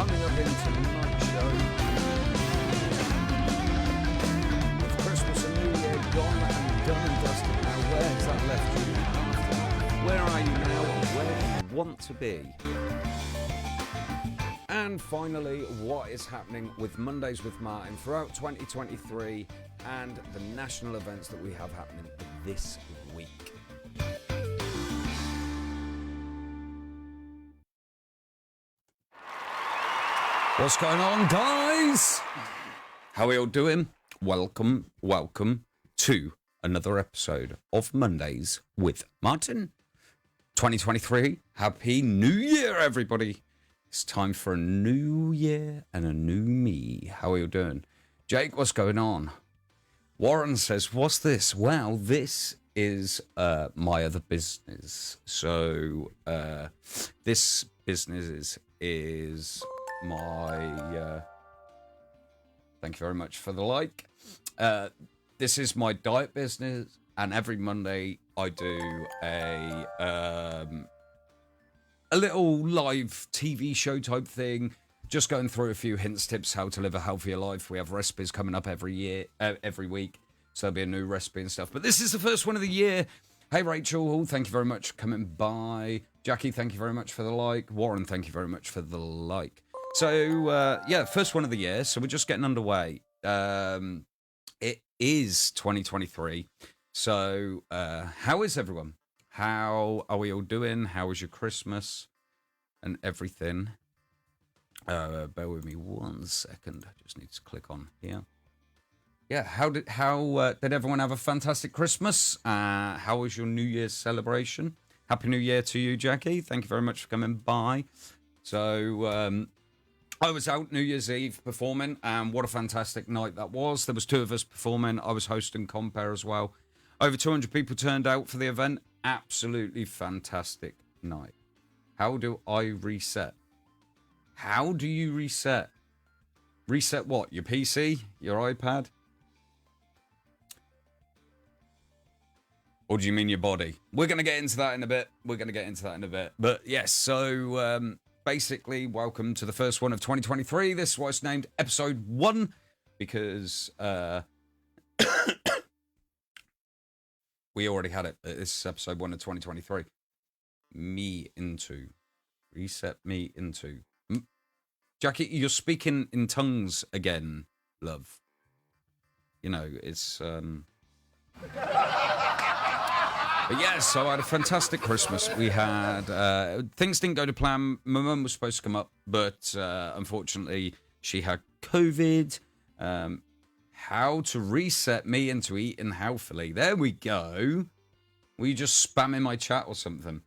Coming up in tonight's show, with Christmas and New Year gone and done and dusted now, where's that left you now? Where are you now and where do you want to be? And finally, what is happening with Mondays with Martin throughout 2023 and the national events that we have happening this week. What's going on, guys? How are you all doing? Welcome to another episode of Mondays with Martin. 2023, Happy New Year, everybody. It's time for a new year and a new me. How are you doing? Jake, what's going on? Warren says, what's this? Well, this is my other business. So this business is my... thank you very much for the like. This is my diet business, and every Monday I do a little live TV show type thing, just going through a few hints, tips, how to live a healthier life. We have recipes coming up every week, so there'll be a new recipe and stuff. But this is the first one of the year. Hey, Rachel, thank you very much for coming by. Jackie, thank you very much for the like. Warren, thank you very much for the like. So, yeah, first one of the year, so we're just getting underway. It is 2023, so how is everyone? How are we all doing? How was your Christmas and everything? Bear with me 1 second. I just need to click on here. Yeah, how did everyone have a fantastic Christmas? How was your New Year's celebration? Happy New Year to you, Jackie. Thank you very much for coming by. So, I was out New Year's Eve performing, and what a fantastic night that was. There was 2 of us performing. I was hosting Compare as well. Over 200 people turned out for the event. Absolutely fantastic night. How do I reset? How do you reset? Reset what? Your PC? Your iPad? Or do you mean your body? We're going to get into that in a bit. But yes, so basically, welcome to the first one of 2023. This was named episode 1 because we already had it. This is episode 1 of 2023. Reset me into. Jackie, you're speaking in tongues again, love. You know, it's... But yeah, so I had a fantastic Christmas. We had... things didn't go to plan. My mum was supposed to come up, but unfortunately, she had COVID. How to reset me into eating healthily. There we go. Were you just spamming my chat or something?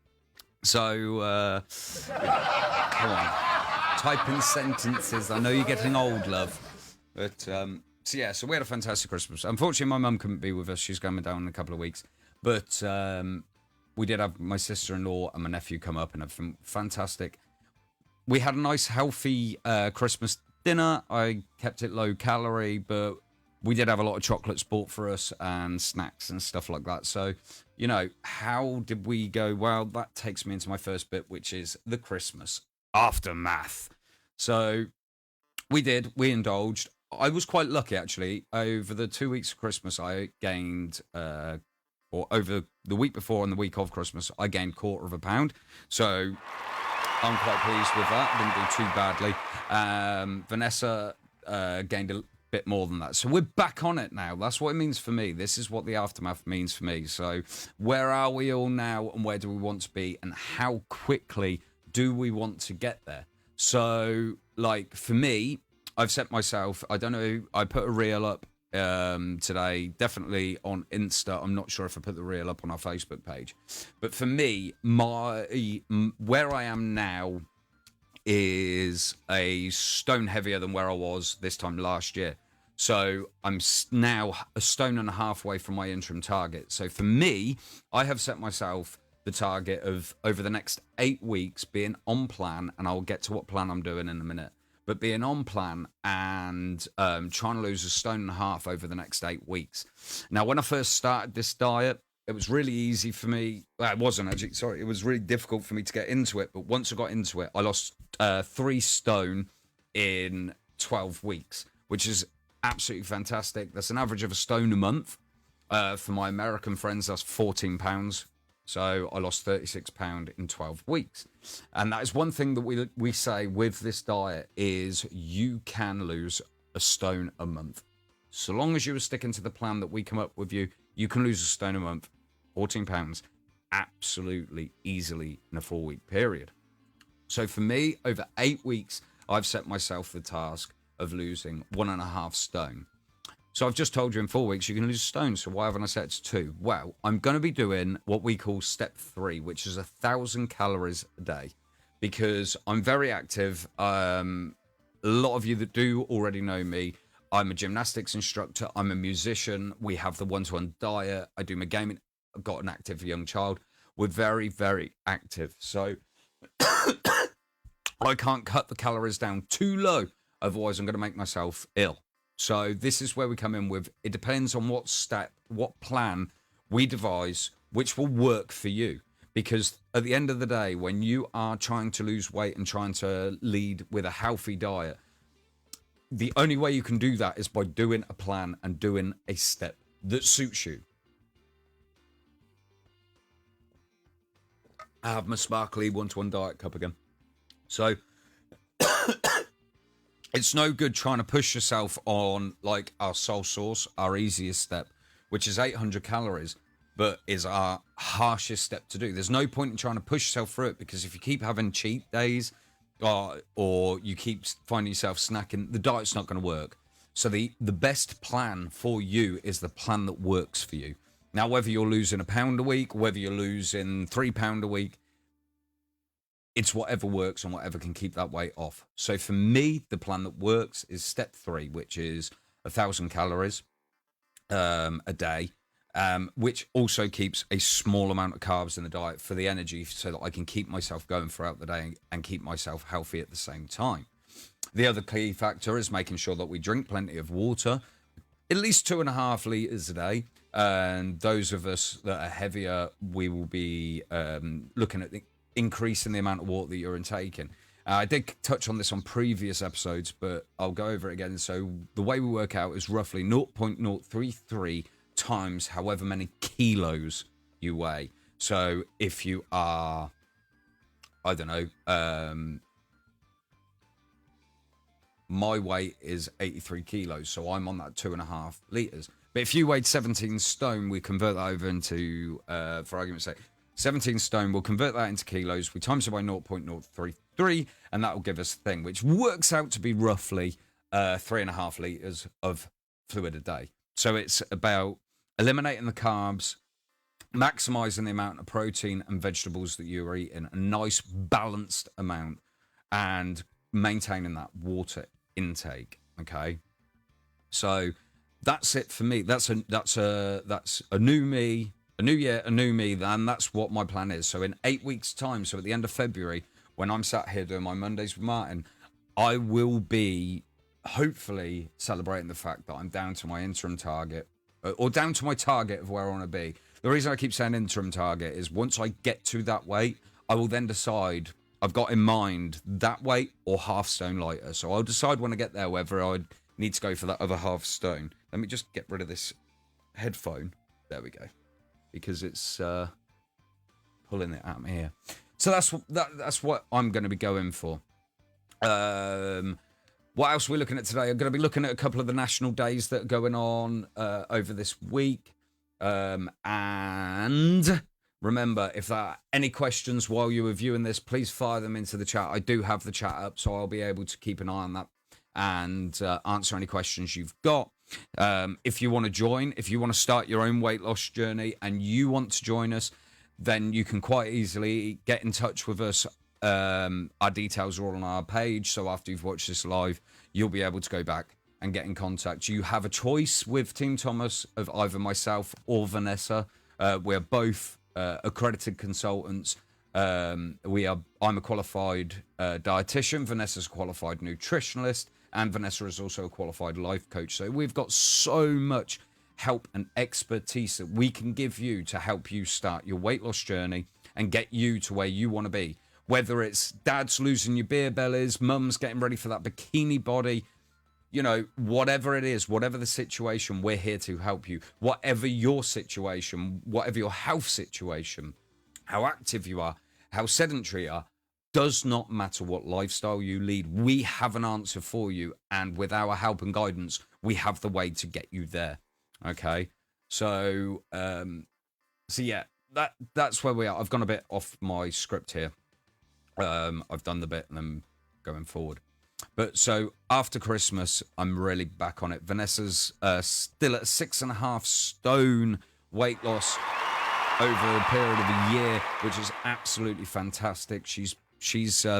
So, come on. Type in sentences. I know you're getting old, love. But, so yeah, so we had a fantastic Christmas. Unfortunately, my mum couldn't be with us. She's going down in a couple of weeks. But we did have my sister-in-law and my nephew come up and everything. Fantastic. We had a nice, healthy Christmas dinner. I kept it low calorie, but we did have a lot of chocolates bought for us and snacks and stuff like that. So, you know, how did we go? Well, that takes me into my first bit, which is the Christmas aftermath. So we indulged. I was quite lucky, actually. Over the 2 weeks of Christmas, I gained, or over the week before and the week of Christmas, I gained 1/4 pound. So I'm quite pleased with that. Didn't do too badly. Vanessa gained a bit more than that. So we're back on it now. That's what it means for me. This is what the aftermath means for me. So where are we all now and where do we want to be and how quickly do we want to get there? So, like, for me, I've set myself, I don't know, I put a reel up today, definitely on Insta. I'm not sure if I put the reel up on our Facebook page. But for me, where I am now is a stone heavier than where I was this time last year. So I'm now a stone and a half away from my interim target. So for me, I have set myself the target of over the next 8 weeks being on plan, and I'll get to what plan I'm doing in a minute, but being on plan and trying to lose a stone and a half over the next 8 weeks. Now, when I first started this diet, it was really easy for me. Well, it wasn't actually, sorry. It was really difficult for me to get into it. But once I got into it, I lost 3 stone in 12 weeks, which is absolutely fantastic. That's an average of a stone a month. For my American friends, that's £14. So I lost £36 in 12 weeks. And that is one thing that we say with this diet is you can lose a stone a month. So long as you are sticking to the plan that we come up with you can lose a stone a month, £14, absolutely easily in a 4-week period. So for me, over 8 weeks, I've set myself the task of losing 1.5 stone. So I've just told you in 4 weeks you can lose a stone. So why haven't I set it to 2? Well, I'm going to be doing what we call step 3, which is 1,000 calories a day, because I'm very active. A lot of you that do already know me. I'm a gymnastics instructor. I'm a musician. We have the one-to-one diet. I do my gaming. I've got an active young child. We're very, very active. So I can't cut the calories down too low. Otherwise, I'm going to make myself ill. So this is where we come in with, it depends on what plan we devise, which will work for you. Because at the end of the day, when you are trying to lose weight and trying to lead with a healthy diet, the only way you can do that is by doing a plan and doing a step that suits you. I have my sparkly one-to-one diet cup again. So it's no good trying to push yourself on like our soul source, our easiest step, which is 800 calories, but is our harshest step to do. There's no point in trying to push yourself through it, because if you keep having cheat days or you keep finding yourself snacking, the diet's not going to work. So the best plan for you is the plan that works for you. Now, whether you're losing a pound a week, whether you're losing £3 a week, it's whatever works and whatever can keep that weight off. So for me, the plan that works is step 3, which is 1,000 calories a day, which also keeps a small amount of carbs in the diet for the energy, so that I can keep myself going throughout the day and keep myself healthy at the same time. The other key factor is making sure that we drink plenty of water, at least 2.5 litres a day. And those of us that are heavier, we will be looking at increasing the amount of water that you're intaking. I did touch on this on previous episodes, but I'll go over it again. So the way we work out is roughly 0.033 times however many kilos you weigh. So if you are, I don't know, my weight is 83 kilos, so I'm on that 2.5 litres. But if you weighed 17 stone, we convert that over into, for argument's sake, 17 stone, we'll convert that into kilos. We times it by 0.033, and that will give us a thing, which works out to be roughly 3.5 litres of fluid a day. So it's about eliminating the carbs, maximising the amount of protein and vegetables that you're eating, a nice balanced amount, and maintaining that water intake. Okay, so that's it for me. That's a new me, a new year, a new me. Then that's what my plan is. So in 8 weeks' time, so at the end of February, when I'm sat here doing my Mondays with Martin, I will be hopefully celebrating the fact that I'm down to my interim target, or down to my target of where I want to be. The reason I keep saying interim target is once I get to that weight, I will then decide. I've got in mind that weight or half stone lighter. So I'll decide when I get there whether I need to go for that other half stone. Let me just get rid of this headphone. There we go. Because it's pulling it at me here. So that's what I'm going to be going for. What else are we looking at today? I'm going to be looking at a couple of the national days that are going on over this week. And remember, if there are any questions while you are viewing this, please fire them into the chat. I do have the chat up, so I'll be able to keep an eye on that and answer any questions you've got. If you want to join, if you want to start your own weight loss journey and you want to join us, then you can quite easily get in touch with us. Our details are all on our page, so after you've watched this live, you'll be able to go back and get in contact. You have a choice with Team Thomas of either myself or Vanessa. We're both accredited consultants. I'm a qualified dietitian. Vanessa's a qualified nutritionalist, and Vanessa is also a qualified life coach. So we've got so much help and expertise that we can give you to help you start your weight loss journey and get you to where you want to be. whether it's dad's losing your beer bellies, mum's getting ready for that bikini body, you know, whatever it is, whatever the situation, we're here to help you. Whatever your situation, whatever your health situation, how active you are, how sedentary you are, does not matter what lifestyle you lead. We have an answer for you, and with our help and guidance, we have the way to get you there. Okay, so yeah, that's where we are. I've gone a bit off my script here. I've done the bit and I'm going forward. But so after Christmas, I'm really back on it. Vanessa's still at 6.5 stone weight loss over a period of a year, which is absolutely fantastic. She's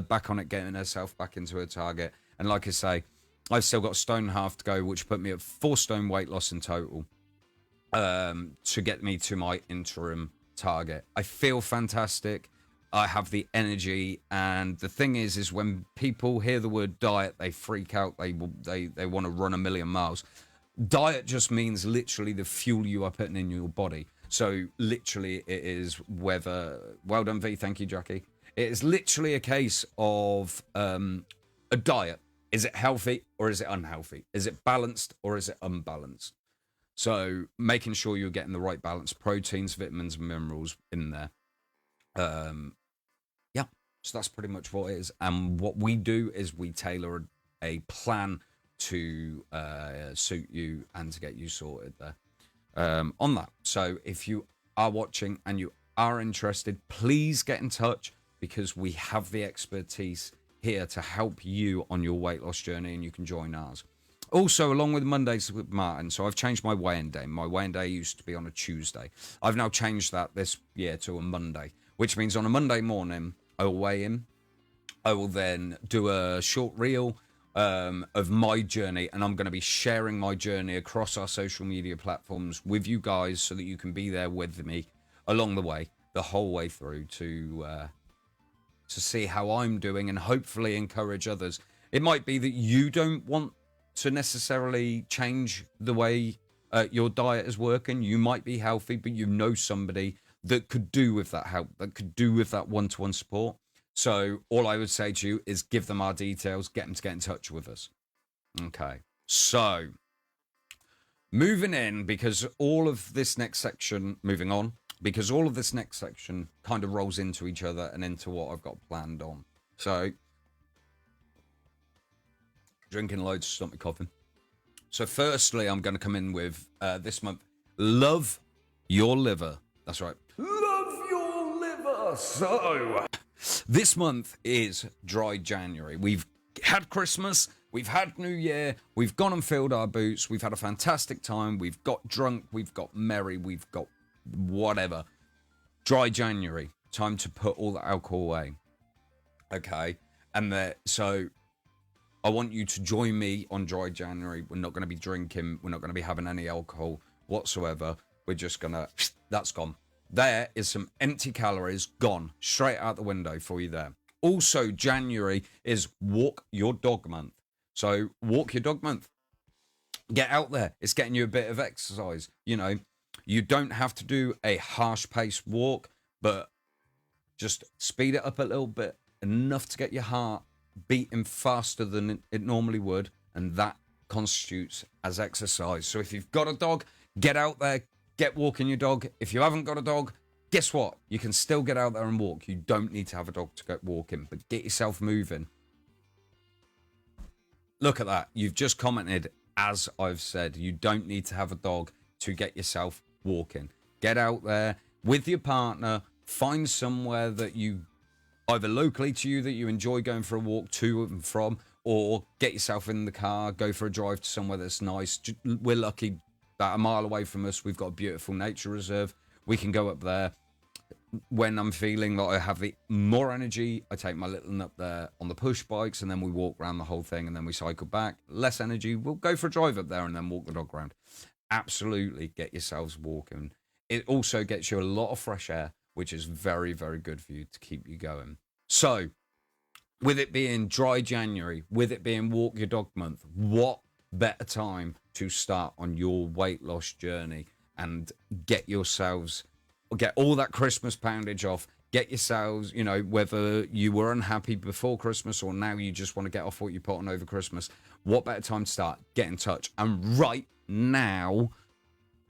back on it, getting herself back into her target. And like I say, I've still got a stone and a half to go, which put me at 4 stone weight loss in total to get me to my interim target. I feel fantastic. I have the energy, and the thing is when people hear the word diet, they freak out. They want to run a million miles. Diet just means literally the fuel you are putting in your body. So literally, it is whether. Well done, V. Thank you, Jackie. It is literally a case of a diet. Is it healthy or is it unhealthy? Is it balanced or is it unbalanced? So making sure you're getting the right balance, proteins, vitamins, and minerals in there. Yeah, so that's pretty much what it is. And what we do is we tailor a plan to suit you and to get you sorted there on that. So if you are watching and you are interested, please get in touch, because we have the expertise here to help you on your weight loss journey, and you can join ours. Also, along with Mondays with Martin, so I've changed my weigh-in day. My weigh-in day used to be on a Tuesday. I've now changed that this year to a Monday, which means on a Monday morning, I will weigh in. I will then do a short reel of my journey, and I'm going to be sharing my journey across our social media platforms with you guys so that you can be there with me along the way, the whole way through to see how I'm doing and hopefully encourage others. It might be that you don't want to necessarily change the way your diet is working. You might be healthy, but you know somebody that could do with that help, that could do with that one-to-one support. So all I would say to you is give them our details, get them to get in touch with us. Okay, so moving in, because all of this next section, moving on, because all of this next section kind of rolls into each other and into what I've got planned on. So drinking loads to stop me coughing. So firstly, I'm going to come in with this month, Love Your Liver. That's right. Love your liver. So this month is Dry January. We've had Christmas. We've had New Year. We've gone and filled our boots. We've had a fantastic time. We've got drunk. We've got merry. We've got whatever. Dry January. Time to put all the alcohol away. Okay. And so I want you to join me on Dry January. We're not going to be drinking. We're not going to be having any alcohol whatsoever. We're just going to... That's gone. There is some empty calories gone straight out the window for you there. Also, January is Walk Your Dog Month. So walk your dog month. Get out there. It's getting you a bit of exercise. You know, you don't have to do a harsh paced walk, but just speed it up a little bit, enough to get your heart beating faster than it normally would. And that constitutes as exercise. So if you've got a dog, get out there, get walking your dog. If you haven't got a dog, guess what? You can still get out there and walk. You don't need to have a dog to go walking, but get yourself moving. Look at that. You've just commented, as I've said, you don't need to have a dog to get yourself walking. Get out there with your partner. Find somewhere that you, either locally to you, that you enjoy going for a walk to and from, or get yourself in the car, go for a drive to somewhere that's nice. We're lucky, about a mile away from us, we've got a beautiful nature reserve. We can go up there. When I'm feeling like I have the more energy, I take my little one up there on the push bikes, and then we walk around the whole thing, and then we cycle back. Less energy, we'll go for a drive up there and then walk the dog around. Absolutely get yourselves walking. It also gets you a lot of fresh air, which is very, very good for you to keep you going. So, with it being Dry January, with it being Walk Your Dog Month, what better time to start on your weight loss journey and get yourselves... Get all that Christmas poundage off, Get yourselves, you know, whether you were unhappy before Christmas or now you just want to get off what you put on over Christmas, what better time to start? Get in touch. And right now,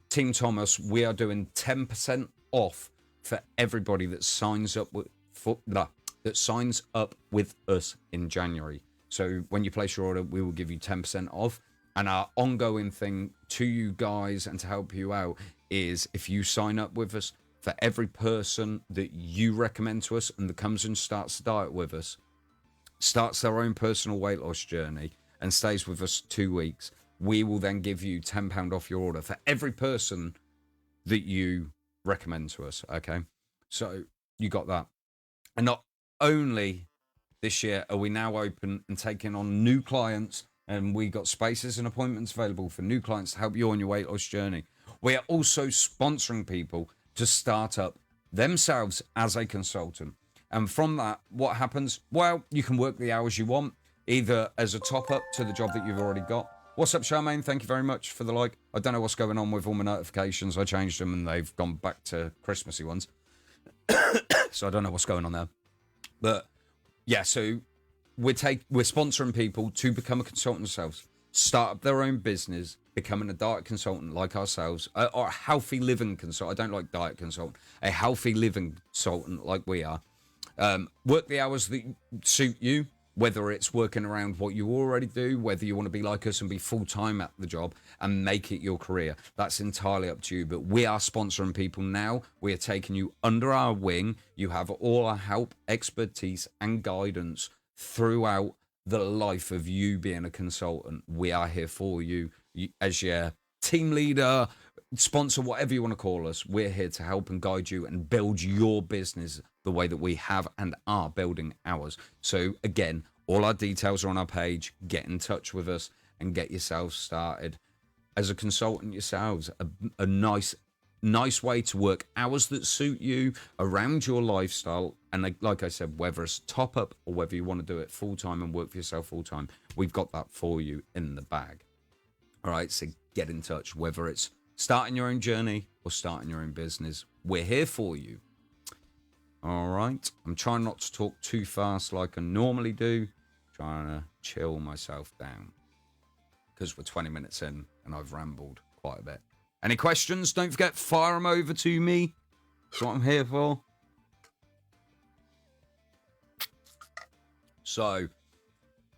Team Thomas, we are doing 10% off for everybody that signs up that signs up with us in January. So when you place your order, we will give you 10% off. And our ongoing thing to you guys and to help you out is if you sign up with us, for every person that you recommend to us and that comes and starts the diet with us, starts their own personal weight loss journey and stays with us 2 weeks, we will then give you £10 off your order for every person that you recommend to us. Okay, so you got that. And not only this year are we now open and taking on new clients, and we got spaces and appointments available for new clients to help you on your weight loss journey. We are also sponsoring people to start up themselves as a consultant. And from that, what happens? Well, you can work the hours you want, either as a top up to the job that you've already got. What's up, Charmaine? Thank you very much for the like. I don't know what's going on with all my notifications. I changed them and they've gone back to Christmassy ones. So I don't know what's going on there. But yeah, so we're sponsoring people to become a consultant themselves, start up their own business, becoming a diet consultant like ourselves, or a healthy living consultant. I don't like diet consultant. A healthy living consultant like we are. Work the hours that suit you, whether it's working around what you already do, whether you want to be like us and be full-time at the job and make it your career. That's entirely up to you. But we are sponsoring people now. We are taking you under our wing. You have all our help, expertise, and guidance throughout the life of you being a consultant. We are here for you as your team leader, sponsor, whatever you want to call us. We're here to help and guide you and build your business the way that we have and are building ours. So again, all our details are on our page. Get in touch with us and get yourselves started as a consultant yourselves. A nice way to work hours that suit you around your lifestyle. And like I said, whether it's top up or whether you want to do it full time and work for yourself full time, we've got that for you in the bag. All right, so get in touch, whether it's starting your own journey or starting your own business. We're here for you. All right, I'm trying not to talk too fast like I normally do, trying to chill myself down because we're 20 minutes in and I've rambled quite a bit. Any questions? Don't forget, fire them over to me. That's what I'm here for. So,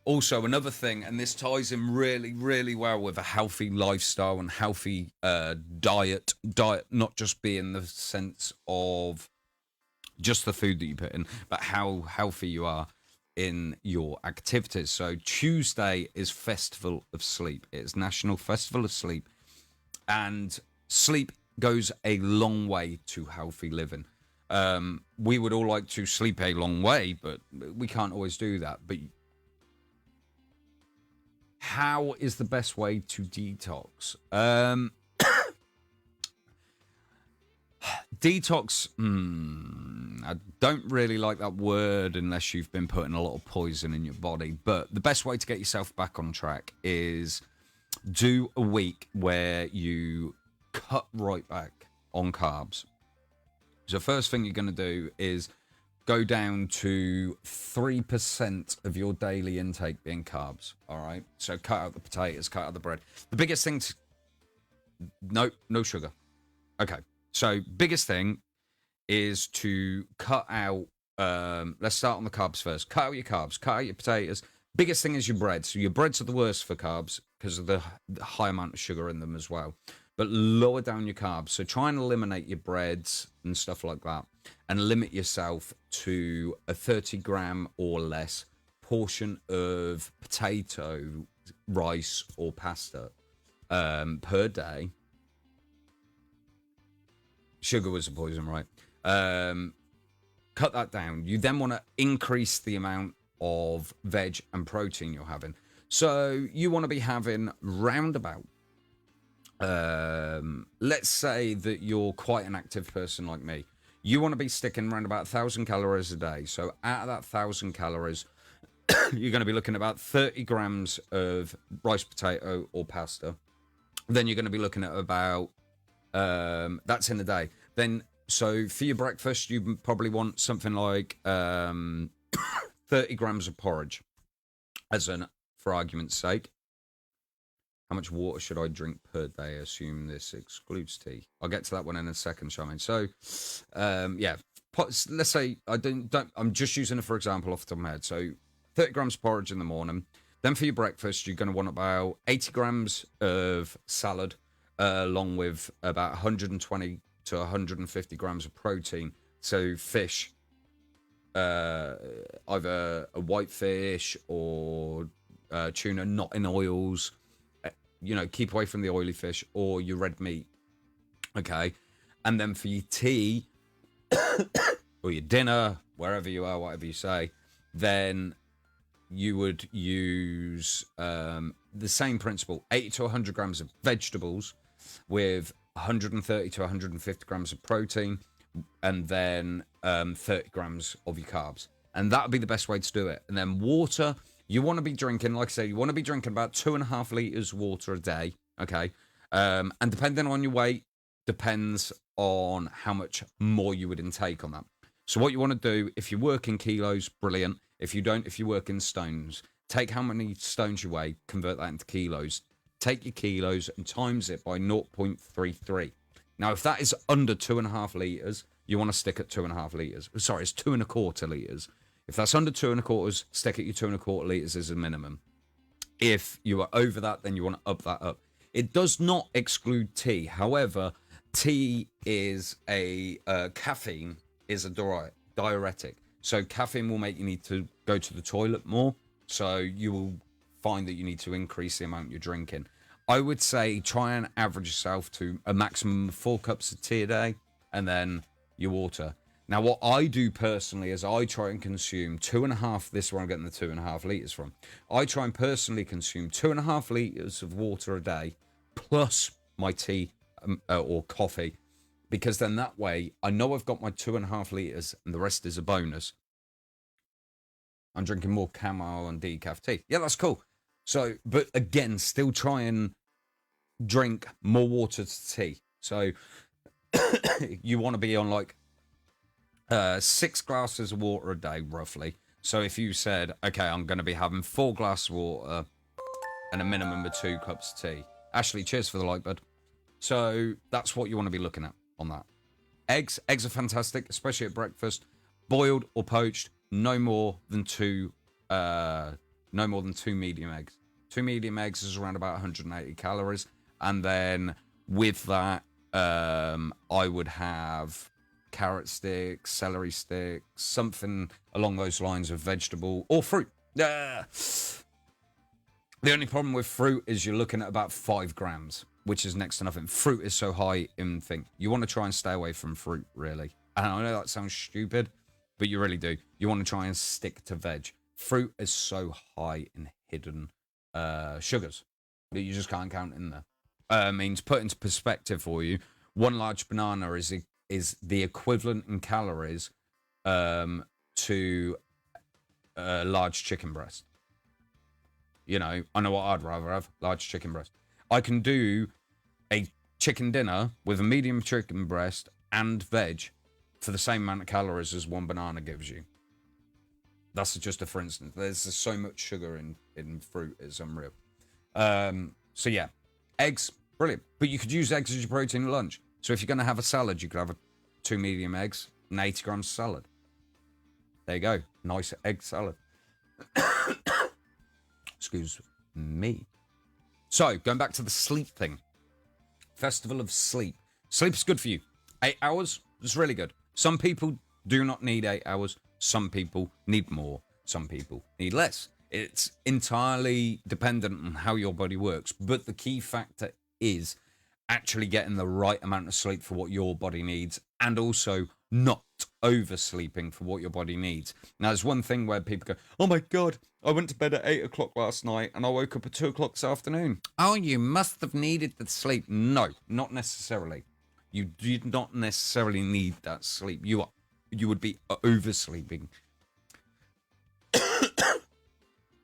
also another thing, and this ties in really, really well with a healthy lifestyle and healthy diet. Diet not just being the sense of just the food that you put in, but how healthy you are in your activities. So Tuesday is Festival of Sleep. It's National Festival of Sleep. And sleep goes a long way to healthy living. We would all like to sleep a long way, but we can't always do that. But how is the best way to detox? Detox, I don't really like that word unless you've been putting a lot of poison in your body. But the best way to get yourself back on track is do a week where you cut right back on carbs. So first thing you're going to do is go down to 3% of your daily intake being carbs. All right. So cut out the potatoes, cut out the bread. The biggest thing, no sugar. Okay. So biggest thing is to cut out, let's start on the carbs first. Cut out your carbs, cut out your potatoes. Biggest thing is your bread. So your breads are the worst for carbs because of the high amount of sugar in them as well. But lower down your carbs. So try and eliminate your breads and stuff like that. And limit yourself to a 30 gram or less portion of potato, rice, or pasta per day. Sugar was a poison, right? Cut that down. You then want to increase the amount of veg and protein you're having. So you want to be having roundabout, let's say that you're quite an active person like me. You want to be sticking around about 1,000 calories a day. So out of that 1,000 calories, you're going to be looking at about 30 grams of rice, potato, or pasta. Then you're going to be looking at about, that's in a day. Then So for your breakfast, you probably want something like 30 grams of porridge, for argument's sake. How much water should I drink per day? Assume this excludes tea. I'll get to that one in a second, Charmaine. So, yeah, let's say I don't. I'm just using it for example off the top of my head. So, 30 grams porridge in the morning. Then for your breakfast, you're going to want about 80 grams of salad, along with about 120 to 150 grams of protein. So, fish, either a white fish or tuna, not in oils. Keep away from the oily fish or your red meat. Okay. And then for your tea or your dinner, wherever you are, whatever you say, then you would use the same principle, 80 to 100 grams of vegetables with 130 to 150 grams of protein, and then 30 grams of your carbs. And that would be the best way to do it. And then water, you want to be drinking, like I say, you want to be drinking about 2.5 litres water a day, okay? And depending on your weight, depends on how much more you would intake on that. So what you want to do, if you work in kilos, brilliant. If you don't, if you work in stones, take how many stones you weigh, convert that into kilos. Take your kilos and times it by 0.33. Now, if that is under 2.5 litres, you want to stick at 2.5 litres. Sorry, it's 2.25 litres. If that's under 2.25, stick at your 2.25 litres as a minimum. If you are over that, then you want to up that up. It does not exclude tea. However, tea is caffeine is a diuretic. So caffeine will make you need to go to the toilet more. So you will find that you need to increase the amount you're drinking. I would say try and average yourself to a maximum of 4 cups of tea a day and then your water. Now, what I do personally is I try and consume 2.5. This is where I'm getting the 2.5 litres from. I try and personally consume 2.5 litres of water a day plus my tea or coffee, because then that way I know I've got my 2.5 litres and the rest is a bonus. I'm drinking more chamomile and decaf tea. Yeah, that's cool. So, but again, still try and drink more water to tea. So you want to be on like 6 glasses of water a day, roughly. So if you said, okay, I'm going to be having 4 glasses of water and a minimum of 2 cups of tea. Ashley, cheers for the like, bud. So that's what you want to be looking at on that. Eggs are fantastic, especially at breakfast. Boiled or poached, no more than 2 medium eggs. 2 medium eggs is around about 180 calories. And then with that, I would have carrot sticks, celery sticks, something along those lines of vegetable or fruit. The only problem with fruit is you're looking at about 5 grams, which is next to nothing. Fruit is so high in thing. You want to try and stay away from fruit, really. And I know that sounds stupid, but you really do. You want to try and stick to veg. Fruit is so high in hidden sugars that you just can't count in there. I mean, to put into perspective for you, one large banana is the equivalent in calories to a large chicken breast. You know, I know what I'd rather have, large chicken breast. I can do a chicken dinner with a medium chicken breast and veg for the same amount of calories as one banana gives you. That's just a for instance. There's so much sugar in fruit, it's unreal. So yeah, eggs, brilliant. But you could use eggs as your protein at lunch. So if you're going to have a salad, you could have 2 medium eggs and 80 grams of salad. There you go. Nice egg salad. Excuse me. So, going back to the sleep thing. Festival of Sleep. Sleep is good for you. 8 hours is really good. Some people do not need 8 hours. Some people need more. Some people need less. It's entirely dependent on how your body works. But the key factor is actually getting the right amount of sleep for what your body needs, and also not oversleeping for what your body needs. Now, there's one thing where people go, oh my God, I went to bed at 8 o'clock last night and I woke up at 2 o'clock this afternoon. Oh, you must have needed the sleep. No, not necessarily. You do not necessarily need that sleep. You would be oversleeping.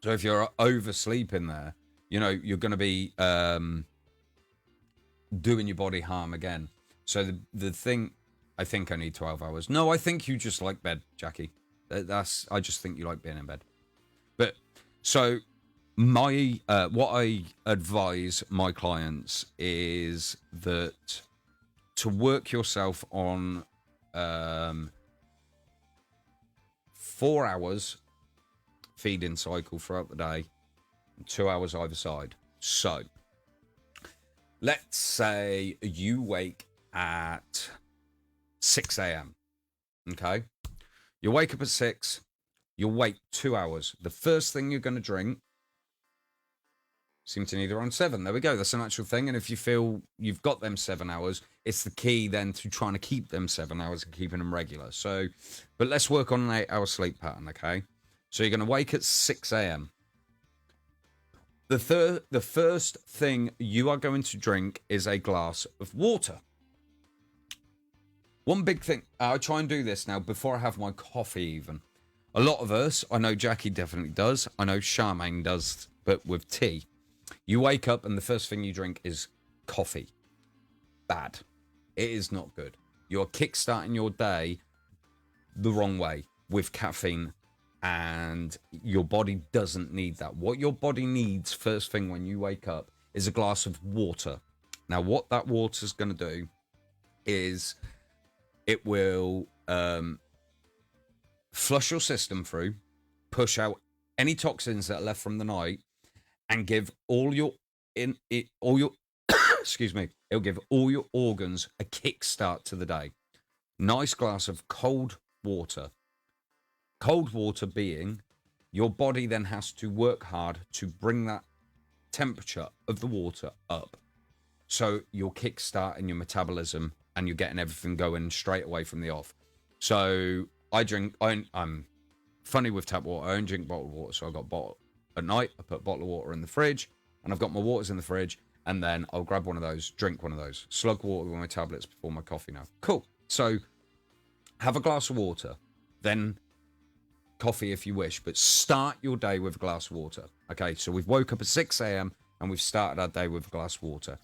So if you're oversleeping there, you know, you're going to be doing your body harm again. So the thing, I think I need 12 hours. No, I think you just like bed, Jackie. I just think you like being in bed. But so my what I advise my clients is that to work yourself on 4 hours feeding cycle throughout the day, 2 hours either side. So let's say you wake at 6 a.m. Okay, you wake up at 6. You'll wait 2 hours. The first thing you're going to drink, seem to need around 7. There we go. That's an actual thing. And if you feel you've got them 7 hours, it's the key then to trying to keep them 7 hours and keeping them regular. So, but let's work on an 8-hour sleep pattern, okay? So you're going to wake at 6 a.m. The first thing you are going to drink is a glass of water. One big thing, I try and do this now before I have my coffee even. A lot of us, I know Jackie definitely does, I know Charmaine does, but with tea. You wake up and the first thing you drink is coffee. Bad. It is not good. You're kickstarting your day the wrong way with caffeine, and your body doesn't need that. What your body needs first thing when you wake up is a glass of water. Now, what that water is going to do is it will flush your system through, push out any toxins that are left from the night, and give all your excuse me, it'll give all your organs a kickstart to the day. Nice glass of cold water. Cold water being your body then has to work hard to bring that temperature of the water up. So you're kickstarting your metabolism and you're getting everything going straight away from the off. So I'm funny with tap water. I only drink bottled water. So I got bottle at night. I put a bottle of water in the fridge, and I've got my waters in the fridge, and then I'll grab one of those, drink one of those. Slug water with my tablets before my coffee now. Cool. So have a glass of water, then coffee if you wish, but start your day with a glass of water. Okay, so we've woke up at 6 a.m. and we've started our day with a glass of water.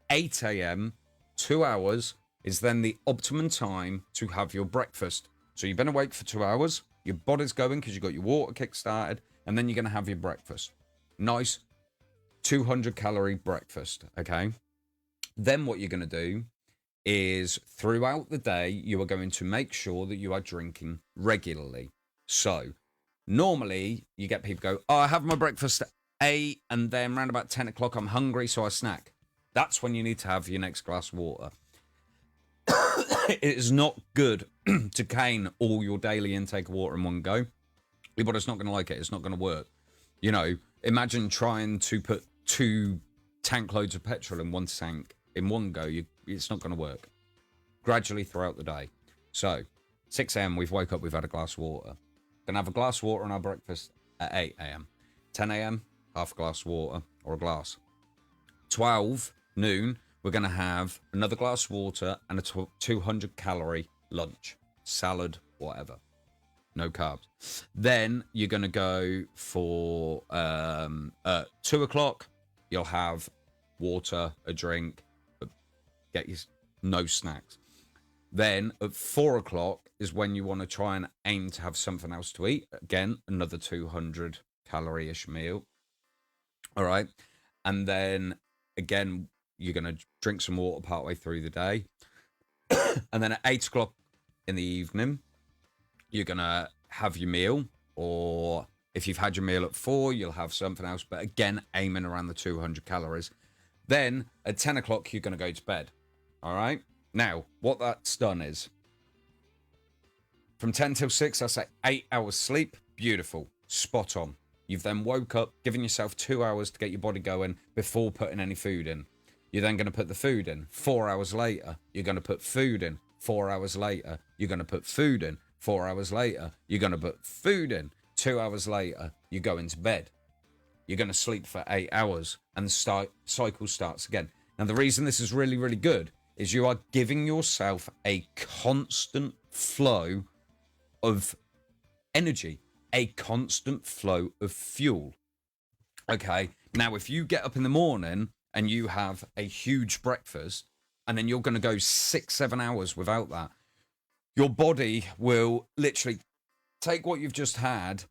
8 a.m., 2 hours is then the optimum time to have your breakfast. So you've been awake for 2 hours, your body's going because you've got your water kick-started, and then you're going to have your breakfast. Nice 200 calorie breakfast, okay? Then what you're going to do is throughout the day, you are going to make sure that you are drinking regularly. So normally you get people go, oh, I have my breakfast at 8 and then around about 10 o'clock I'm hungry, so I snack. That's when you need to have your next glass of water. It is not good to cane all your daily intake of water in one go. Your body's not going to like it. It's not going to work. You know, imagine trying to put 2 tank loads of petrol in one tank in one go. It's not going to work. Gradually throughout the day. So 6 a.m. we've woke up, we've had a glass of water. Gonna have a glass of water on our breakfast at 8 a.m. 10 a.m. half a glass of water or a glass. 12 noon we're gonna have another glass of water and a 200 calorie lunch, salad, whatever, no carbs. Then you're gonna go for 2 o'clock. You'll have water, a drink, but get your no snacks. Then at 4 o'clock is when you want to try and aim to have something else to eat. Again, another 200 calorie-ish meal. All right. And then again, you're going to drink some water partway through the day. And then at 8 o'clock in the evening, you're going to have your meal. Or if you've had your meal at 4, you'll have something else. But again, aiming around the 200 calories. Then at 10 o'clock, you're going to go to bed. All right. Now, what that's done is from 10 till 6, that's like 8 hours sleep. Beautiful. Spot on. You've then woke up, given yourself 2 hours to get your body going before putting any food in. You're then going to put the food in. 4 hours later, you're going to put food in. 4 hours later, you're going to put food in. 4 hours later, you're going to put food in. 2 hours later, you go into bed. You're going to sleep for 8 hours and the cycle starts again. Now, the reason this is really, really good is you are giving yourself a constant flow of energy, a constant flow of fuel. Okay, now if you get up in the morning and you have a huge breakfast and then you're going to go 6-7 hours without that, your body will literally take what you've just had,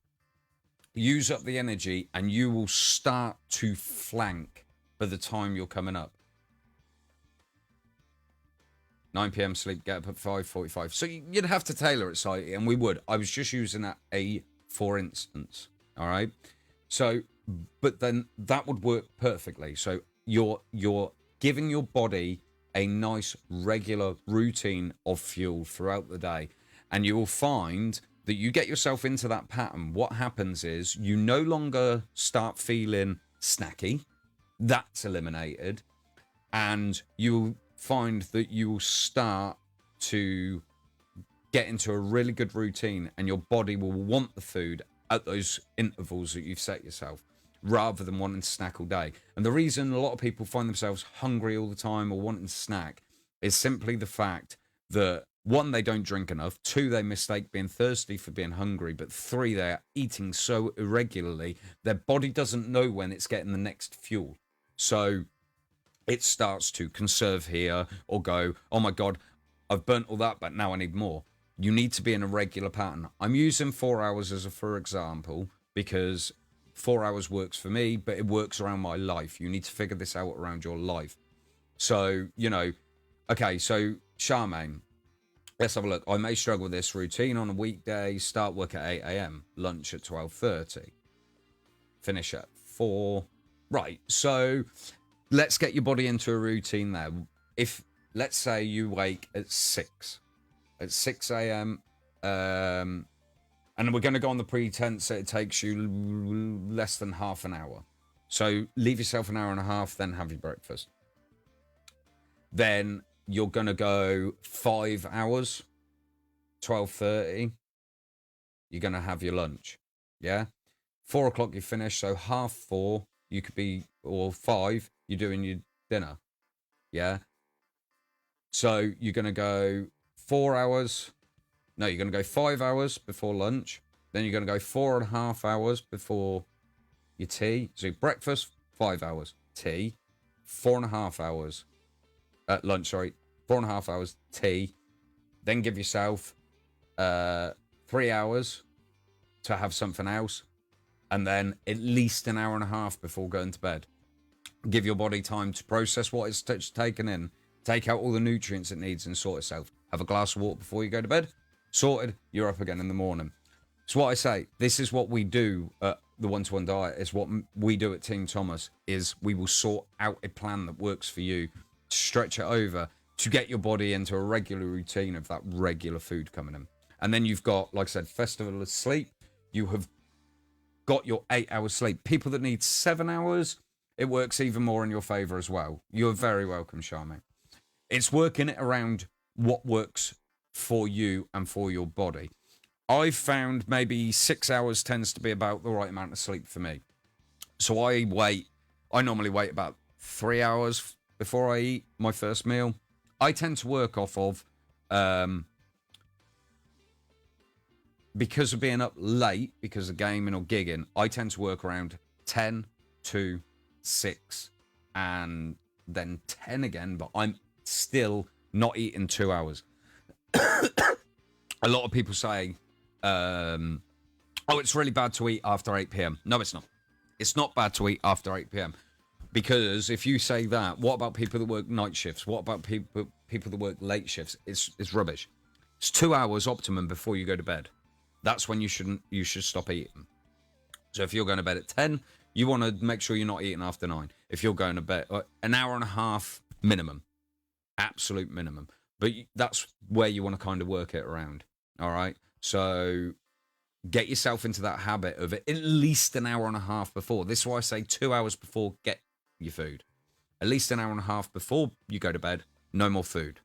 use up the energy, and you will start to flank by the time you're coming up. 9 p.m. sleep, get up at 5:45. So you'd have to tailor it slightly, and we would. I was just using that for instance. All right. So, but then that would work perfectly. So you're giving your body a nice regular routine of fuel throughout the day, and you will find that you get yourself into that pattern. What happens is you no longer start feeling snacky. That's eliminated, and you'll find that you will start to get into a really good routine, and your body will want the food at those intervals that you've set yourself, rather than wanting to snack all day. And the reason a lot of people find themselves hungry all the time or wanting to snack is simply the fact that, one, they don't drink enough, two, they mistake being thirsty for being hungry, but three, they are eating so irregularly, their body doesn't know when it's getting the next fuel. So it starts to conserve here or go, oh my God, I've burnt all that, but now I need more. You need to be in a regular pattern. I'm using 4 hours as a for example because 4 hours works for me, but it works around my life. You need to figure this out around your life. So, okay, so Charmaine, let's have a look. I may struggle with this routine on a weekday, start work at 8 a.m., lunch at 12:30, finish at 4. Right, so let's get your body into a routine there. If, let's say you wake at 6 a.m., and we're going to go on the pretense that it takes you less than half an hour. So leave yourself an hour and a half, then have your breakfast. Then you're going to go 5 hours, 12:30. You're going to have your lunch. Yeah? 4 o'clock you finish, so 4:30 you could be, or 5, you're doing your dinner. Yeah? So you're going to go 4 hours. No, you're going to go 5 hours before lunch. Then you're going to go 4.5 hours before your tea. So breakfast, 5 hours. Tea, 4.5 hours. Lunch, sorry. 4.5 hours tea. Then give yourself 3 hours to have something else. And then at least an hour and a half before going to bed. Give your body time to process what it's taken in. Take out all the nutrients it needs and sort itself. Have a glass of water before you go to bed. Sorted, you're up again in the morning. So what I say, this is what we do at the One-to-One Diet, is what we do at Team Thomas, is we will sort out a plan that works for you, to stretch it over, to get your body into a regular routine of that regular food coming in. And then you've got, like I said, Festival of Sleep. You have got your 8 hours sleep. People that need 7 hours, it works even more in your favor as well. You're very welcome, Charmaine. It's working it around what works for you and for your body. I've found maybe 6 hours tends to be about the right amount of sleep for me. So I normally wait about 3 hours before I eat my first meal. I tend to work off of, because of being up late, because of gaming or gigging, I tend to work around 10 to 6 and then 10 again, but I'm still not eating 2 hours. A lot of people say, oh, it's really bad to eat after 8 p.m. No, it's not. It's not bad to eat after 8 p.m. Because if you say that, what about people that work night shifts? What about people that work late shifts? It's rubbish. It's 2 hours optimum before you go to bed. That's when you should stop eating. So if you're going to bed at 10, you want to make sure you're not eating after 9. If you're going to bed, an hour and a half minimum, absolute minimum. But that's where you want to kind of work it around. All right. So get yourself into that habit of it at least an hour and a half before. This is why I say 2 hours before, get your food. At least an hour and a half before you go to bed, no more food.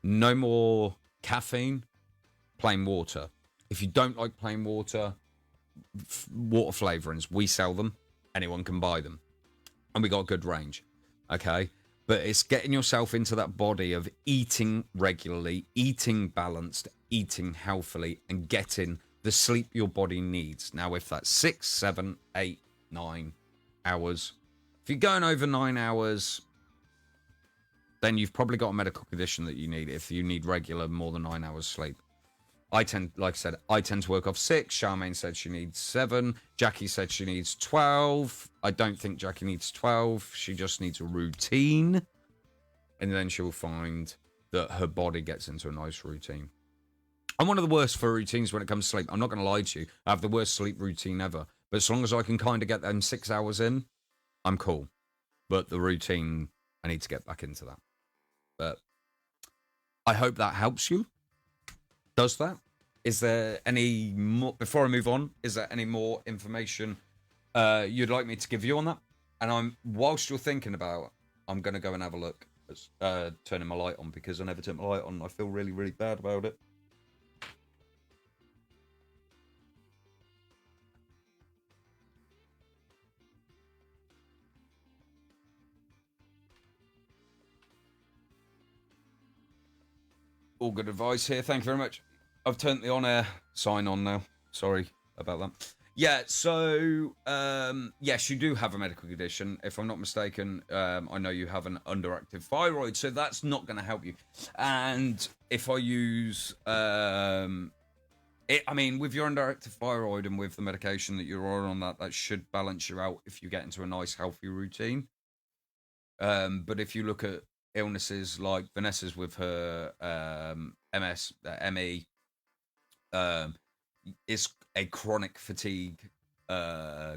No more caffeine, plain water. If you don't like plain water, water flavorings, we sell them. Anyone can buy them. And we got a good range. Okay? But it's getting yourself into that body of eating regularly, eating balanced, eating healthily, and getting the sleep your body needs. Now, if that's 6, 7, 8, 9 hours, if you're going over 9 hours, then you've probably got a medical condition that you need if you need regular more than 9 hours sleep. I tend, like I said, I tend to work off 6. Charmaine said she needs 7. Jackie said she needs 12. I don't think Jackie needs 12. She just needs a routine. And then she'll find that her body gets into a nice routine. I'm one of the worst for routines when it comes to sleep. I'm not going to lie to you. I have the worst sleep routine ever. But as long as I can kind of get them 6 hours in, I'm cool. But the routine, I need to get back into that. But I hope that helps you. Does that? Is there any more, before I move on, is there any more information you'd like me to give you on that? And whilst you're thinking about, I'm going to go and have a look at turning my light on, because I never turn my light on. I feel really, really bad about it. All good advice here. Thank you very much. I've turned the on-air sign on now. Sorry about that. Yeah, so, yes, you do have a medical condition. If I'm not mistaken, I know you have an underactive thyroid, so that's not going to help you. And if I use, I mean, with your underactive thyroid and with the medication that you're on that should balance you out if you get into a nice, healthy routine. But if you look at illnesses like Vanessa's with her MS, ME, is a chronic fatigue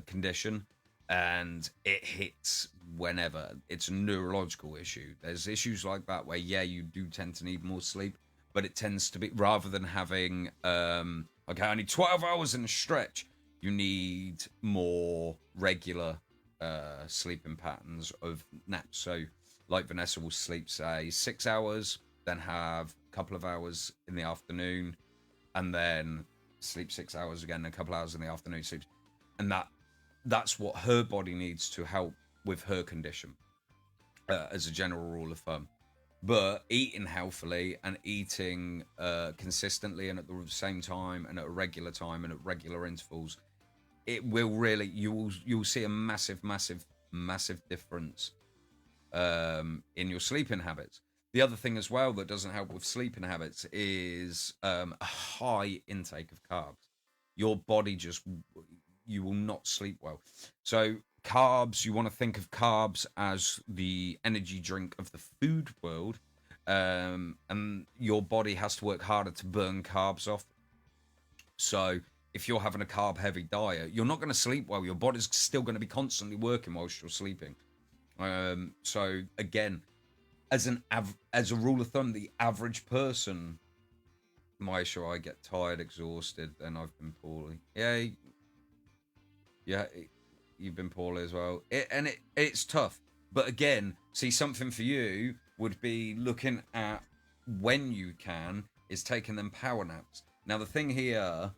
condition, and it hits whenever. It's a neurological issue. There's issues like that where, yeah, you do tend to need more sleep, but it tends to be, rather than having, okay, I need 12 hours in a stretch, you need more regular sleeping patterns of naps. So, like Vanessa will sleep, say, 6 hours, then have a couple of hours in the afternoon, and then sleep 6 hours again, a couple hours in the afternoon sleep. And that's what her body needs to help with her condition, as a general rule of thumb. But eating healthily and eating consistently and at the same time and at a regular time and at regular intervals, it will really, you'll see a massive difference in your sleeping habits. The other thing as well that doesn't help with sleeping habits is a high intake of carbs. Your body you will not sleep well. So carbs, you want to think of carbs as the energy drink of the food world, and your body has to work harder to burn carbs off. So if you're having a carb heavy diet, you're not going to sleep well. Your body's still going to be constantly working whilst you're sleeping. So again, as a rule of thumb, the average person, my issue, I get tired, exhausted, and I've been poorly. Yeah, you've been poorly as well. It's tough. But again, see, something for you would be looking at when you can is taking them power naps. Now, the thing here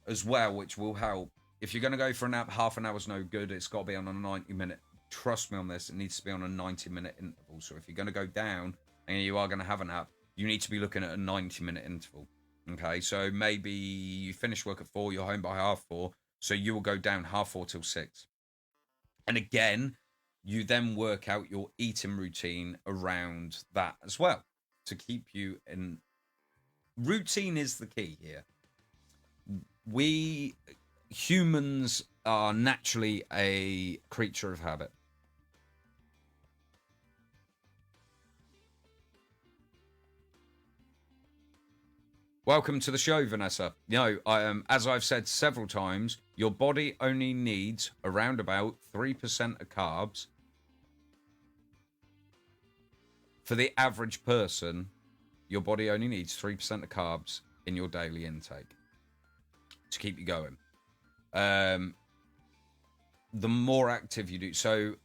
as well, which will help, if you're going to go for a nap, half an hour's no good. It's got to be on a 90-minute. Trust me on this, it needs to be on a 90-minute interval. So if you're going to go down and you are going to have a nap, you need to be looking at a 90-minute interval. Okay, so maybe you finish work at 4, you're home by 4:30, so you will go down 4:30 till 6. And again, you then work out your eating routine around that as well to keep you in. Routine is the key here. We humans are naturally a creature of habit. Welcome to the show, Vanessa. As I've said several times, your body only needs around about 3% of carbs. For the average person, your body only needs 3% of carbs in your daily intake to keep you going. The more active you do. So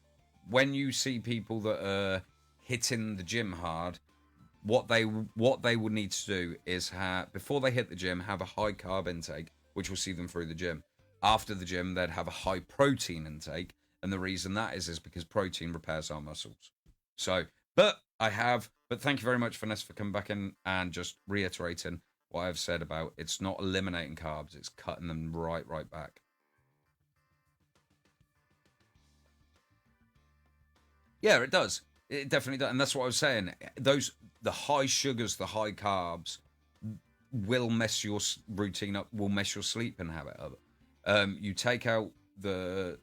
when you see people that are hitting the gym hard, what they would need to do is before they hit the gym, have a high carb intake, which will see them through the gym. After the gym, they'd have a high protein intake, and the reason that is because protein repairs our muscles. So, but thank you very much, Vanessa, for coming back in and just reiterating what I've said about it's not eliminating carbs, it's cutting them right back. Yeah, it does. It definitely does, and that's what I was saying. The high sugars, the high carbs, will mess your routine up. Will mess your sleeping habit up. You take out the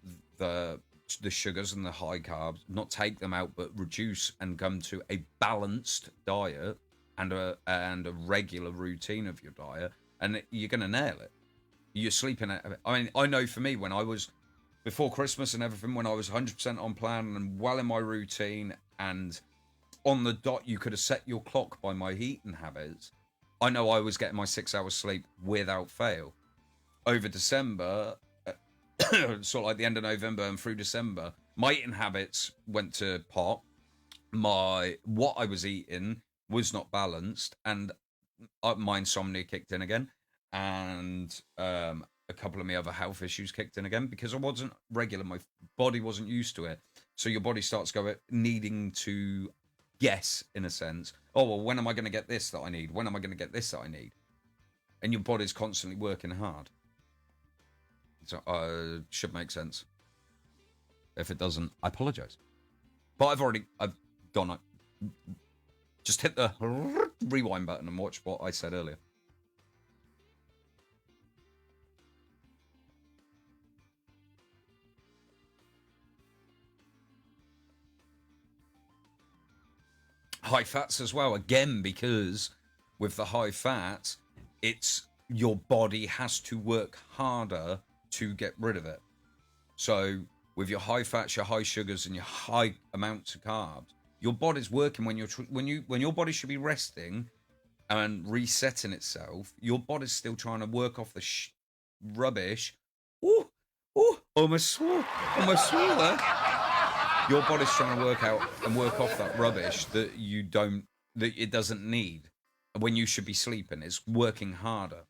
the sugars and the high carbs, not take them out, but reduce and come to a balanced diet and a regular routine of your diet, and you're gonna nail it. You're sleeping. I mean, I know for me when I was before Christmas and everything, when I was 100% on plan and well in my routine and on the dot, you could have set your clock by my eating habits. I know I was getting my 6 hours sleep without fail. Over December, sort of like the end of November and through December, my eating habits went to pot. What I was eating was not balanced, and my insomnia kicked in again, and a couple of my other health issues kicked in again because I wasn't regular. My body wasn't used to it. So your body starts going needing to guess, in a sense. Oh, well, when am I going to get this that I need? When am I going to get this that I need? And your body's constantly working hard. So should make sense. If it doesn't, I apologize. But I've gone. Just hit the rewind button and watch what I said earlier. High fats as well, again, because with the high fat, it's your body has to work harder to get rid of it. So with your high fats, your high sugars, and your high amounts of carbs, your body's working when your body should be resting and resetting itself. Your body's still trying to work off the rubbish. Ooh, almost swore there. Your body's trying to work off that rubbish that it doesn't need when you should be sleeping. It's working harder.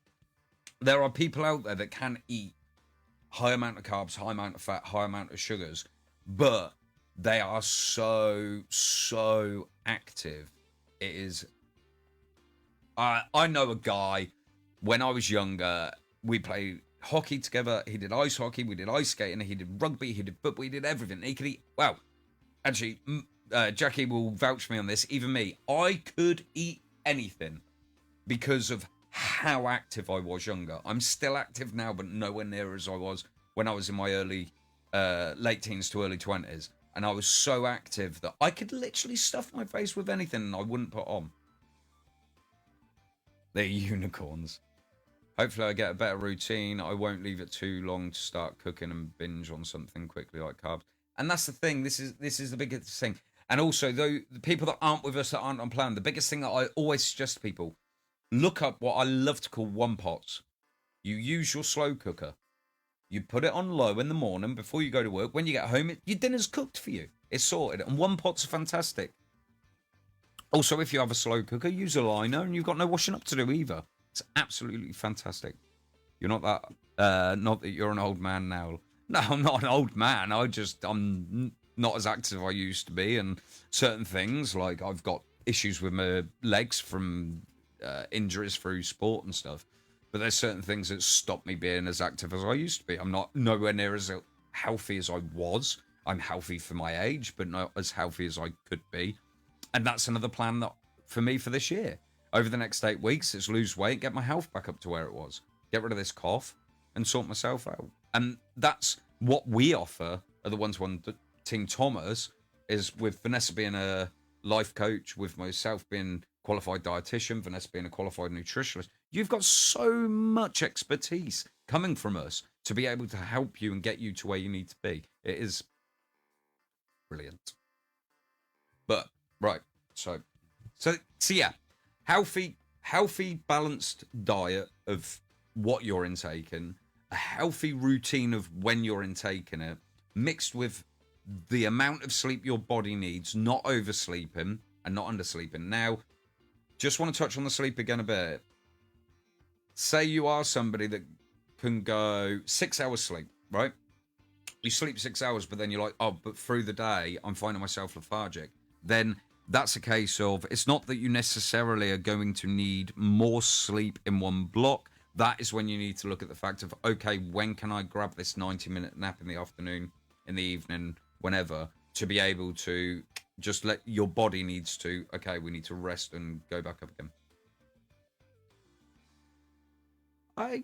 There are people out there that can eat high amount of carbs, high amount of fat, high amount of sugars, but they are so active. It is. I know a guy. When I was younger, we played hockey together. He did ice hockey. We did ice skating. He did rugby. He did football. He did everything. He could eat. Wow. Actually, Jackie will vouch for me on this. Even me, I could eat anything because of how active I was younger. I'm still active now, but nowhere near as I was when I was in my late teens to early 20s. And I was so active that I could literally stuff my face with anything and I wouldn't put on. They're unicorns. Hopefully I get a better routine. I won't leave it too long to start cooking and binge on something quickly like carbs. And that's the thing. This is the biggest thing. And also, though, the people that aren't with us, that aren't on plan, the biggest thing that I always suggest to people, look up what I love to call one pots. You use your slow cooker. You put it on low in the morning before you go to work. When you get home, your dinner's cooked for you. It's sorted. And one pots are fantastic. Also, if you have a slow cooker, use a liner and you've got no washing up to do either. It's absolutely fantastic. You're not that you're an old man now. No, I'm not an old man. I'm not as active as I used to be. And certain things, like I've got issues with my legs from injuries through sport and stuff. But there's certain things that stop me being as active as I used to be. I'm not nowhere near as healthy as I was. I'm healthy for my age, but not as healthy as I could be. And that's another plan that for me for this year. Over the next 8 weeks, it's lose weight, get my health back up to where it was, get rid of this cough, and sort myself out. And that's what we offer at the One-to-One Team Thomas, is with Vanessa being a life coach, with myself being qualified dietitian, Vanessa being a qualified nutritionist. You've got so much expertise coming from us to be able to help you and get you to where you need to be. It is brilliant. But right, so yeah, healthy, balanced diet of what you're intaking, a healthy routine of when you're intaking it, mixed with the amount of sleep your body needs, not oversleeping and not undersleeping. Now, just want to touch on the sleep again a bit. Say you are somebody that can go 6 hours sleep, right? You sleep 6 hours, but then you're like, oh, but through the day, I'm finding myself lethargic. Then that's a case of, it's not that you necessarily are going to need more sleep in one block. That is when you need to look at the fact of, okay, when can I grab this 90-minute nap in the afternoon, in the evening, whenever, to be able to Just let your body needs to, okay, we need to rest and go back up again.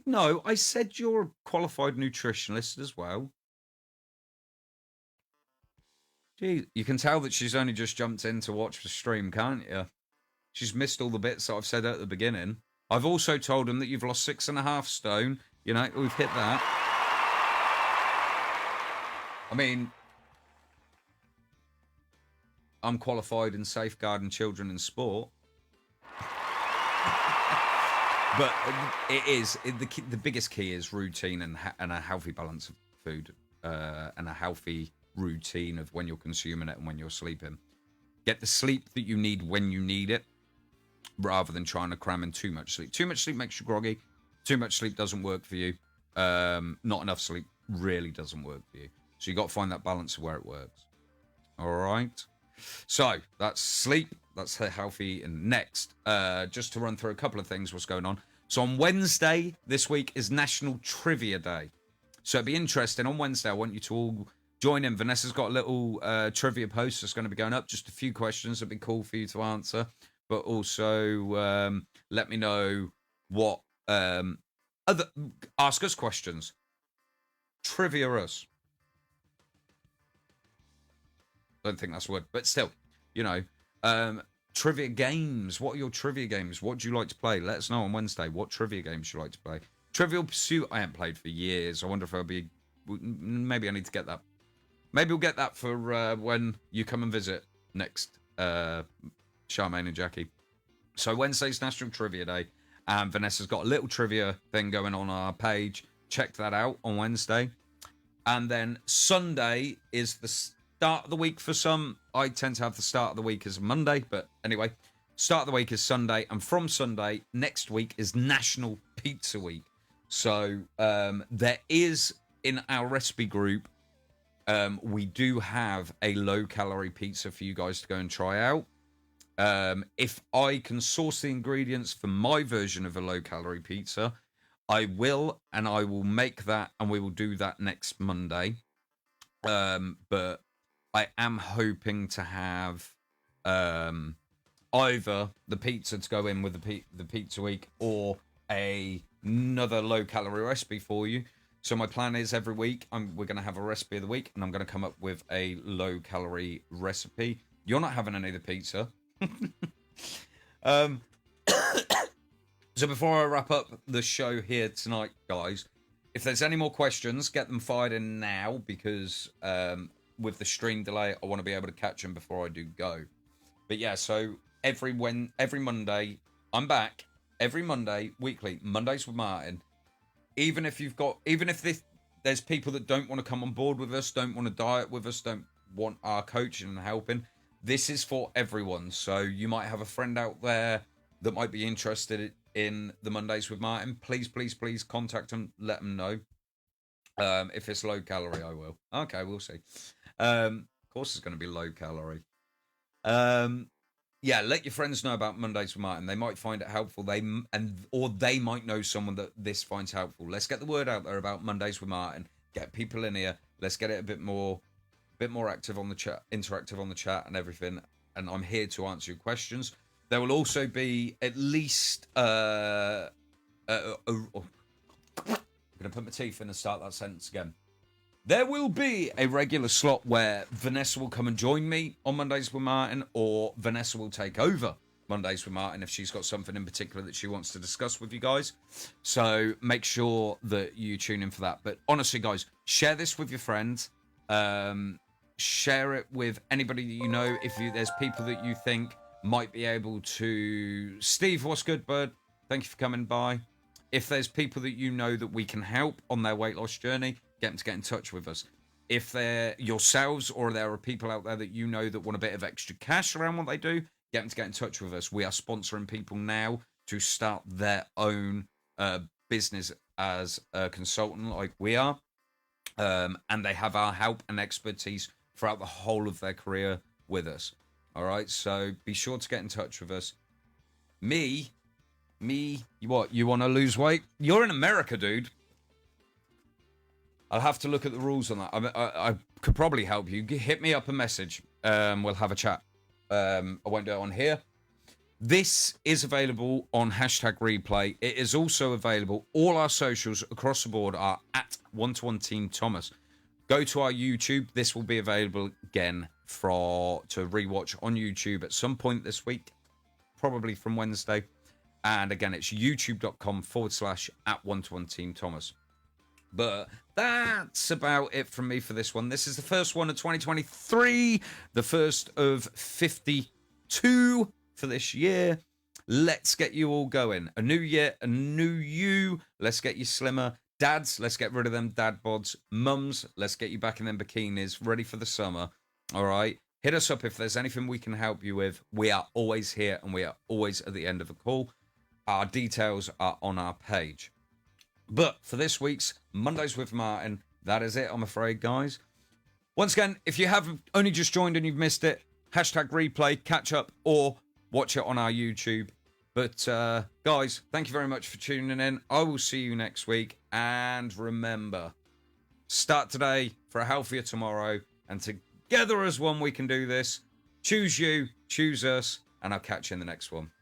No, I said you're a qualified nutritionist as well. Gee, you can tell that she's only just jumped in to watch the stream, can't you? She's missed all the bits that I've said at the beginning. I've also told him that you've lost 6.5 stone. You know, we've hit that. I mean, I'm qualified in safeguarding children in sport. But the biggest key is routine and a healthy balance of food and a healthy routine of when you're consuming it and when you're sleeping. Get the sleep that you need when you need it, rather than trying to cram in too much sleep. Too much sleep makes you groggy. Too much sleep doesn't work for you. Not enough sleep really doesn't work for you. So you got to find that balance of where it works. All right. So that's sleep. That's healthy. And next, just to run through a couple of things, what's going on. So on Wednesday this week is National Trivia Day. So it'd be interesting. On Wednesday, I want you to all join in. Vanessa's got a little trivia post that's going to be going up. Just a few questions that'd be cool for you to answer. But also let me know what ask us questions. Trivia us. Don't think that's a word, but still, you know, trivia games. What are your trivia games? What do you like to play? Let us know on Wednesday what trivia games you like to play. Trivial Pursuit I haven't played for years. I wonder if maybe I need to get that. Maybe we'll get that for when you come and visit next, Charmaine and Jackie. So Wednesday's National Trivia Day, and Vanessa's got a little trivia thing going on our page. Check that out on Wednesday. And then Sunday is the start of the week for some. I tend to have the start of the week as Monday, but anyway, start of the week is Sunday, and from Sunday next week is National Pizza Week. So there is in our recipe group, we do have a low-calorie pizza for you guys to go and try out. If I can source the ingredients for my version of a low-calorie pizza, I will, and I will make that, and we will do that next Monday. But I am hoping to have either the pizza to go in with the pizza week or another low-calorie recipe for you. So my plan is every week we're going to have a recipe of the week, and I'm going to come up with a low-calorie recipe. You're not having any of the pizza. So before I wrap up the show here tonight, guys, if there's any more questions, get them fired in now, because with the stream delay, I want to be able to catch them before I do go. But yeah, so every Monday, I'm back. Every Monday, weekly, Mondays with Martin. Even if there's people that don't want to come on board with us, don't want to diet with us, don't want our coaching and helping, this is for everyone. So you might have a friend out there that might be interested in the Mondays with Martin. Please, please, please contact them. Let them know. If it's low calorie, I will. Okay, we'll see. Of course, it's going to be low calorie. Yeah, let your friends know about Mondays with Martin. They might find it helpful. Or they might know someone that this finds helpful. Let's get the word out there about Mondays with Martin. Get people in here. Let's get it a bit more active on the chat, interactive on the chat and everything. And I'm here to answer your questions. There will also be at least I'm gonna put my teeth in and start that sentence again. There will be a regular slot where Vanessa will come and join me on Mondays with Martin, or Vanessa will take over Mondays with Martin if she's got something in particular that she wants to discuss with you guys. So make sure that you tune in for that. But honestly, guys, share this with your friends. Share it with anybody that you know. If there's people that you think might be able to... Steve, what's good, bud? Thank you for coming by. If there's people that you know that we can help on their weight loss journey, get them to get in touch with us. If they're yourselves, or there are people out there that you know that want a bit of extra cash around what they do, get them to get in touch with us. We are sponsoring people now to start their own business as a consultant like we are. And they have our help and expertise throughout the whole of their career with us. All right, so be sure to get in touch with us. Me, what, you want to lose weight? You're in America, dude. I'll have to look at the rules on that. I could probably help you. Hit me up a message. we'll have a chat. I won't do it on here. This is available on hashtag replay. It is also available. All our socials across the board are at 1-to-1 Team Thomas. Go to our YouTube. This will be available again to rewatch on YouTube at some point this week, probably from Wednesday. And again, it's youtube.com/at 1-to-1 Team Thomas. But that's about it from me for this one. This is the first one of 2023, the first of 52 for this year. Let's get you all going. A new year, a new you. Let's get you slimmer. Dads, let's get rid of them dad bods. Mums, let's get you back in them bikinis, ready for the summer. All right? Hit us up if there's anything we can help you with. We are always here, and we are always at the end of a call. Our details are on our page. But for this week's Mondays with Martin, that is it, I'm afraid, guys. Once again, if you have only just joined and you've missed it, hashtag replay, catch up, or watch it on our YouTube. But, guys, thank you very much for tuning in. I will see you next week. And remember, start today for a healthier tomorrow. And together as one, we can do this. Choose you, choose us, and I'll catch you in the next one.